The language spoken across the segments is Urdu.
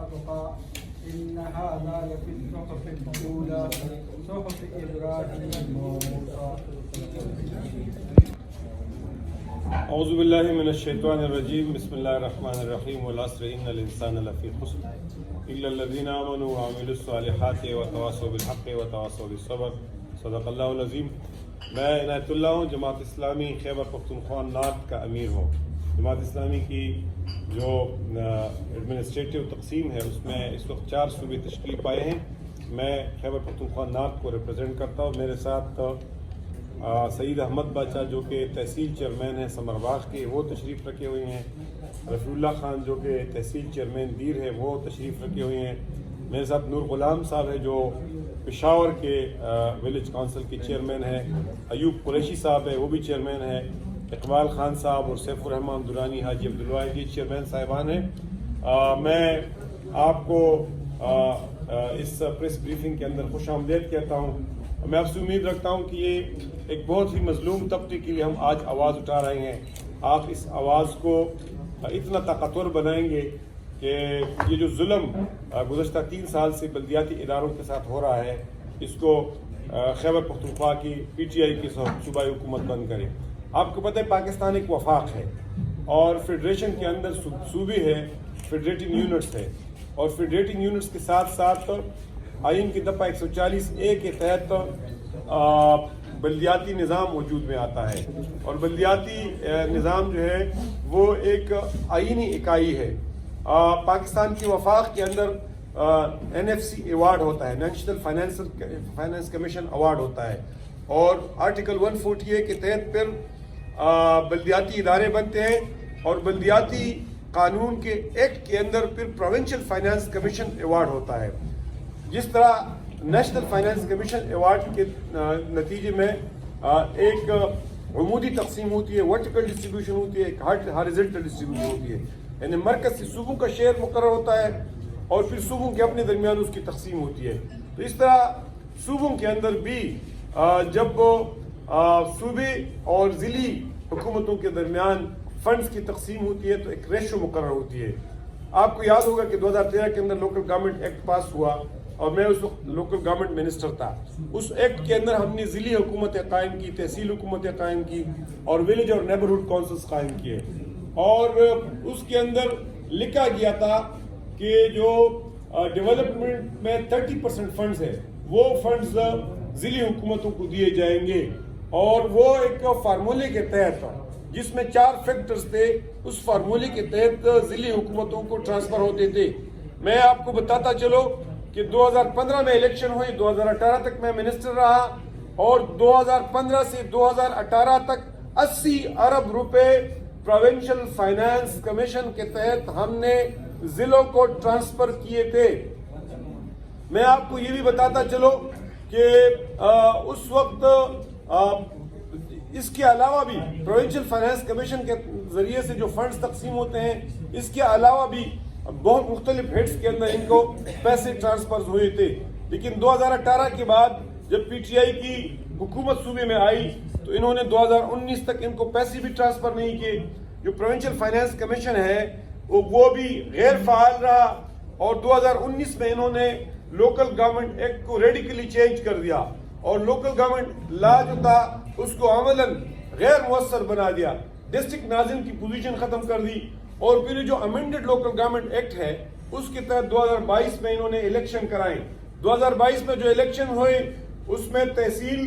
وأبقى إن هذا لفي الصحف الأولى صحف إبراهيم وموسى. اعوذ باللہ من الشیطان الرجیم بسم اللہ الرحمن الرحیم والعصر ان الانسان لفی خسر الا الذین آمنوا وعملوا الصالحات وتواصوا بالحق وتواصوا بالصبر صدق اللہ العظیم. میں عنایت اللہ ہوں، جماعت اسلامی خیبر پختونخوا نارتھ کا امیر ہوں. جماعت اسلامی کی جو ایڈمنسٹریٹو تقسیم ہے اس میں اس وقت 4 صوبے تشکیل پائے ہیں. میں خیبر پختونخوا نارتھ کو ریپرزینٹ کرتا ہوں. میرے ساتھ سعید احمد باچا جو کہ تحصیل چیئرمین ہیں سمرباغ کے، وہ تشریف رکھے ہوئے ہیں. رفیع اللہ خان جو کہ تحصیل چیئرمین دیر ہے وہ تشریف رکھے ہوئے ہیں. میرے ساتھ نور غلام صاحب ہے جو پشاور کے ولیج کونسل کے چیئرمین ہیں. ایوب قریشی صاحب ہے وہ بھی چیئرمین ہے. اقبال خان صاحب اور سیف الرحمان درانی، حاجی عبدالواحد یہ چیئرمین صاحبان ہیں. میں آپ کو اس پریس بریفنگ کے اندر خوش آمدید کہتا ہوں. میں آپ سے امید رکھتا ہوں کہ یہ ایک بہت ہی مظلوم طبقے کے لیے ہم آج آواز اٹھا رہے ہیں. آپ اس آواز کو اتنا طاقتور بنائیں گے کہ یہ جو ظلم گزشتہ 3 سال سے بلدیاتی اداروں کے ساتھ ہو رہا ہے اس کو خیبر پختونخوا کی پی ٹی آئی کی صوبائی حکومت بند کرے. آپ کو پتہ ہے پاکستان ایک وفاق ہے اور فیڈریشن کے اندر صوبے ہے، فیڈریٹنگ یونٹس ہے، اور فیڈریٹنگ یونٹس کے ساتھ ساتھ آئین کی دفعہ 140A کے تحت بلدیاتی نظام وجود میں آتا ہے. اور بلدیاتی نظام جو ہے وہ ایک آئینی اکائی ہے. پاکستان کی وفاق کے اندر NFC ایوارڈ ہوتا ہے، نیشنل فائنانس کمیشن ایوارڈ ہوتا ہے، اور آرٹیکل 140A کے تحت پھر بلدیاتی ادارے بنتے ہیں، اور بلدیاتی قانون کے ایکٹ کے اندر پھر پروونشل فائنانس کمیشن ایوارڈ ہوتا ہے. جس طرح نیشنل فائنانس کمیشن ایوارڈ کے نتیجے میں ایک عمودی تقسیم ہوتی ہے، ورٹیکل ڈسٹریبیوشن ہوتی ہے، ایک ہارزنٹل ڈسٹریبیوشن ہوتی ہے، یعنی مرکز سے صوبوں کا شیئر مقرر ہوتا ہے اور پھر صوبوں کے اپنے درمیان اس کی تقسیم ہوتی ہے. تو اس طرح صوبوں کے اندر بھی جب صوبے اور ضلعی حکومتوں کے درمیان فنڈز کی تقسیم ہوتی ہے تو ایک ریشو مقرر ہوتی ہے. آپ کو یاد ہوگا کہ 2013 کے اندر لوکل گورنمنٹ ایکٹ پاس ہوا اور میں اس وقت لوکل گورنمنٹ منسٹر تھا. اس ایکٹ کے اندر ہم نے ضلعی حکومتیں قائم کی، تحصیل حکومتیں قائم کی اور ولیج اور نیبرہڈ کونسلز قائم کیے. اور اس کے اندر لکھا گیا تھا کہ جو ڈیولپمنٹ میں 30% فنڈز ہے وہ فنڈز ضلعی حکومتوں کو دیے جائیں گے، اور وہ ایک فارمولے کے تحت جس میں 4 فیکٹرز تھے، اس فارمولے کے تحت ضلعی حکومتوں کو ٹرانسفر ہوتے تھے. میں آپ کو بتاتا چلو کہ 2015 میں الیکشن ہوئی، 2018 تک میں منسٹر رہا، اور 2015 سے 2018 تک 80 ارب روپے پروونشل فائنانس کمیشن کے تحت ہم نے ضلعوں کو ٹرانسفر کیے تھے. میں آپ کو یہ بھی بتاتا چلو کہ اس وقت اس کے علاوہ بھی پروونشل فائنانس کمیشن کے ذریعے سے جو فنڈز تقسیم ہوتے ہیں، اس کے علاوہ بھی بہت مختلف ہیڈز کے اندر ان کو پیسے ٹرانسفر ہوئے تھے. لیکن 2018 کے بعد جب پی ٹی آئی کی حکومت صوبے میں آئی تو انہوں نے 2019 تک ان کو پیسے بھی ٹرانسفر نہیں کیے. جو پروونشل فائنانس کمیشن ہے وہ بھی غیر فعال رہا، اور 2019 میں انہوں نے لوکل گورنمنٹ ایکٹ کو ریڈیکلی چینج کر دیا اور لوکل گورنمنٹ لا جو تھا اس کو عملاً غیر مؤثر بنا دیا. ڈسٹرکٹ ناظم کی پوزیشن ختم کر دی، اور پھر جو امینڈڈ لوکل گورنمنٹ ایکٹ ہے اس کے تحت 2022 میں انہوں نے الیکشن کرائے. 2022 میں جو الیکشن ہوئے اس میں تحصیل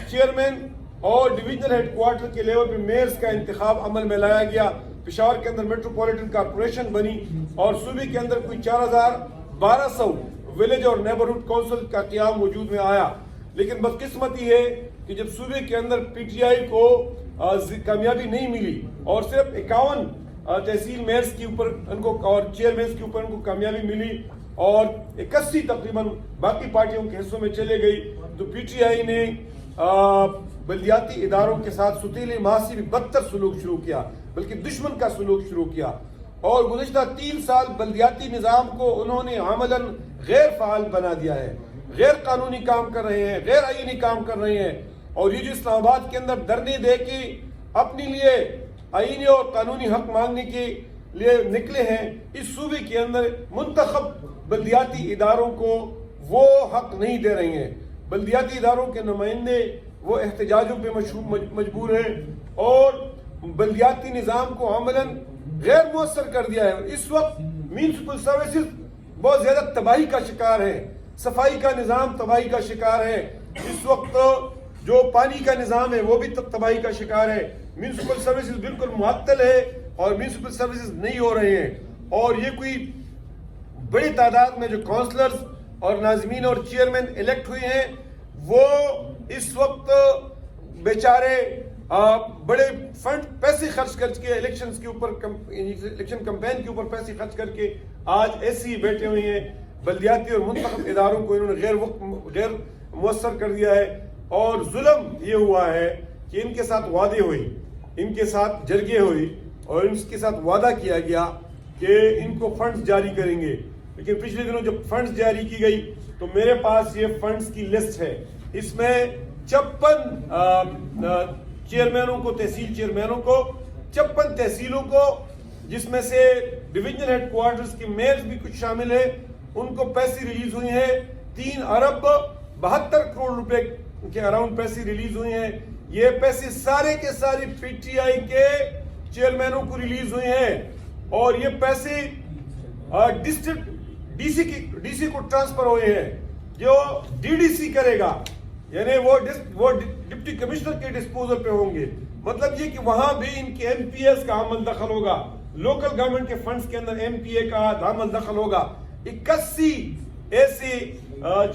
چیئرمین اور ڈویژنل ہیڈ کوارٹر کے لیول پہ میئرز کا انتخاب عمل میں لایا گیا. پشاور کے اندر میٹروپولیٹن کارپوریشن بنی، اور صوبے کے اندر کوئی 4200 ولیج اور نیبرہڈ کونسل کا قیام وجود میں آیا. لیکن بدقسمتی ہے کہ جب صوبے کے اندر پی ٹی آئی کو کامیابی نہیں ملی اور صرف 51 تحصیل میئرز کے اوپر ان کو اور چیئرمینز کے اوپر ان کو کامیابی ملی، اور 81 تقریباً باقی پارٹیوں کے حصوں میں چلے گئی، تو پی ٹی آئی نے بلدیاتی اداروں کے ساتھ ستیلی ماہ سے بھی بدتر سلوک شروع کیا، بلکہ دشمن کا سلوک شروع کیا. اور گزشتہ 3 سال بلدیاتی نظام کو انہوں نے عملاً غیر فعال بنا دیا ہے، غیر قانونی کام کر رہے ہیں، غیر آئینی کام کر رہے ہیں. اور یہ جو اسلام آباد کے اندر دھرنے دے کے اپنے لیے آئینی اور قانونی حق مانگنے کی لیے نکلے ہیں، اس صوبے کے اندر منتخب بلدیاتی اداروں کو وہ حق نہیں دے رہی ہیں. بلدیاتی اداروں کے نمائندے وہ احتجاجوں پہ مجبور ہیں اور بلدیاتی نظام کو عملاً غیر مؤثر کر دیا ہے. اس وقت میونسپل سروسز بہت زیادہ تباہی کا شکار ہے، صفائی کا نظام تباہی کا شکار ہے. اس وقت جو پانی کا نظام ہے وہ بھی تباہی کا شکار ہے. میونسپل سروسز بالکل معطل ہے اور میونسپل سروسز نہیں ہو رہے ہیں. اور یہ کوئی بڑی تعداد میں جو کونسلرز اور ناظمین اور چیئرمین الیکٹ ہوئے ہیں وہ اس وقت بیچارے بڑے فنڈ پیسے خرچ کر کے الیکشن کمپین کے اوپر پیسے خرچ کر کے آج ایسے ہی بیٹھے ہوئے ہیں. بلدیاتی اور منتخب اداروں کو انہوں نے غیر مؤثر کر دیا ہے. اور ظلم یہ ہوا ہے کہ ان کے ساتھ وعدے ہوئی، ان کے ساتھ جرگے ہوئی اور ان کے ساتھ وعدہ کیا گیا کہ ان کو فنڈز جاری کریں گے. لیکن پچھلے دنوں جب فنڈز جاری کی گئی تو میرے پاس یہ فنڈز کی لسٹ ہے. اس میں 56 چیئرمینوں کو، تحصیل چیئرمینوں کو، 56 تحصیلوں کو، جس میں سے ڈویژنل ہیڈ کوارٹرز کے میئرز بھی کچھ شامل ہیں، ان کو پیسے ریلیز ہوئے ہیں. 3 ارب 72 کروڑ روپے کے اراؤنڈ پیسے ریلیز ہوئے ہیں. یہ پیسے سارے کے سارے پی ٹی آئی کے چیئرمینوں کو ریلیز ہوئے ہیں اور یہ پیسے ڈسٹرکٹ ڈی سی کو ٹرانسفر ہوئے ہیں. جو ڈی ڈی سی کرے گا یعنی وہ ڈپٹی کمشنر کے ڈسپوزل پہ ہوں گے. مطلب یہ کہ وہاں بھی ان کے ایم پی ایس کا عمل دخل ہوگا، لوکل گورنمنٹ کے فنڈز کے اندر ایم پی اے کا عمل دخل ہوگا. 81 ایسے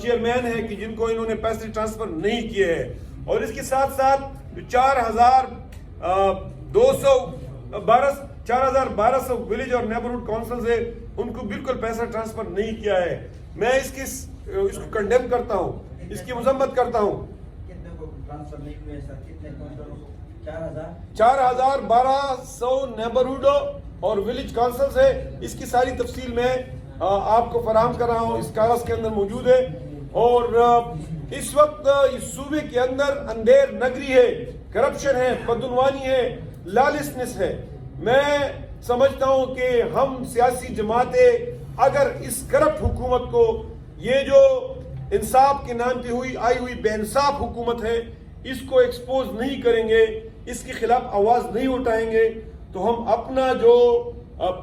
چیئرمین ہیں کہ جن کو انہوں نے پیسے ٹرانسفر نہیں کیے ہیں. اور اس کے ساتھ ساتھ 4,1200 ولیج اور نیبرہڈ کونسلز ہیں، ان کو بالکل پیسہ ٹرانسفر نہیں کیا ہے. میں اس کو کنڈیم کرتا ہوں، اس کی مذمت کرتا ہوں. 4,1200 نیبرہڈ اور ولیج کونسلز ہے. اس کی ساری تفصیل میں آپ کو فراہم کر رہا ہوں، اس کاغذ کے اندر موجود ہے. اور اس وقت اس صوبے کے اندر اندھیر نگری ہے، کرپشن ہے، بدعنوانی ہے، لالسنس ہے. میں سمجھتا ہوں کہ ہم سیاسی جماعتیں اگر اس کرپٹ حکومت کو، یہ جو انصاف کے نام پہ آئی ہوئی بے انصاف حکومت ہے، اس کو ایکسپوز نہیں کریں گے، اس کے خلاف آواز نہیں اٹھائیں گے تو ہم اپنا جو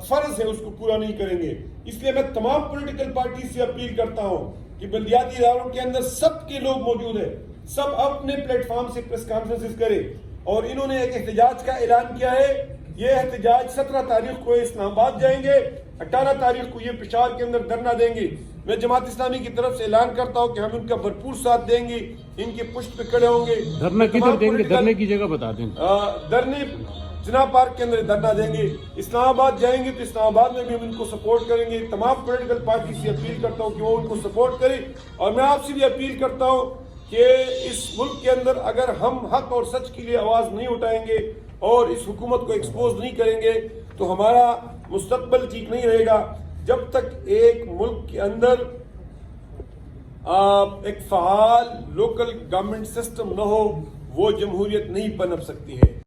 فرض ہے اس کو پورا نہیں کریں گے. اس لیے میں تمام پولیٹیکل پارٹی سے اپیل کرتا ہوں کہ بلدیاتی اداروں کے اندر سب کے لوگ موجود ہیں، سب اپنے پلیٹ فارم سے پریس کانفرنسز کریں. اور انہوں نے ایک احتجاج کا اعلان کیا ہے. یہ احتجاج 17 تاریخ کو اسلام آباد جائیں گے، 18 تاریخ کو یہ پشاور کے اندر دھرنا دیں گے. میں جماعت اسلامی کی طرف سے اعلان کرتا ہوں کہ ہم ان کا بھرپور ساتھ دیں گے، ان کے پشت پہ کھڑے ہوں گے. دھرنا کدھر دیں گے؟ دھرنے کی جگہ بتا دیں. دھرنے جناح پارک کے اندر دھرنا دیں گے. اسلام آباد جائیں گے تو اسلام آباد میں بھی ہم ان کو سپورٹ کریں گے. تمام پولیٹیکل پارٹی سے اپیل کرتا ہوں کہ وہ ان کو سپورٹ کریں. اور میں آپ سے بھی اپیل کرتا ہوں کہ اس ملک کے اندر اگر ہم حق اور سچ کے لیے آواز نہیں اٹھائیں گے اور اس حکومت کو ایکسپوز نہیں کریں گے تو ہمارا مستقبل ٹھیک نہیں رہے گا. جب تک ایک ملک کے اندر ایک فعال لوکل گورنمنٹ سسٹم نہ ہو وہ جمہوریت نہیں پنپ سکتی ہے.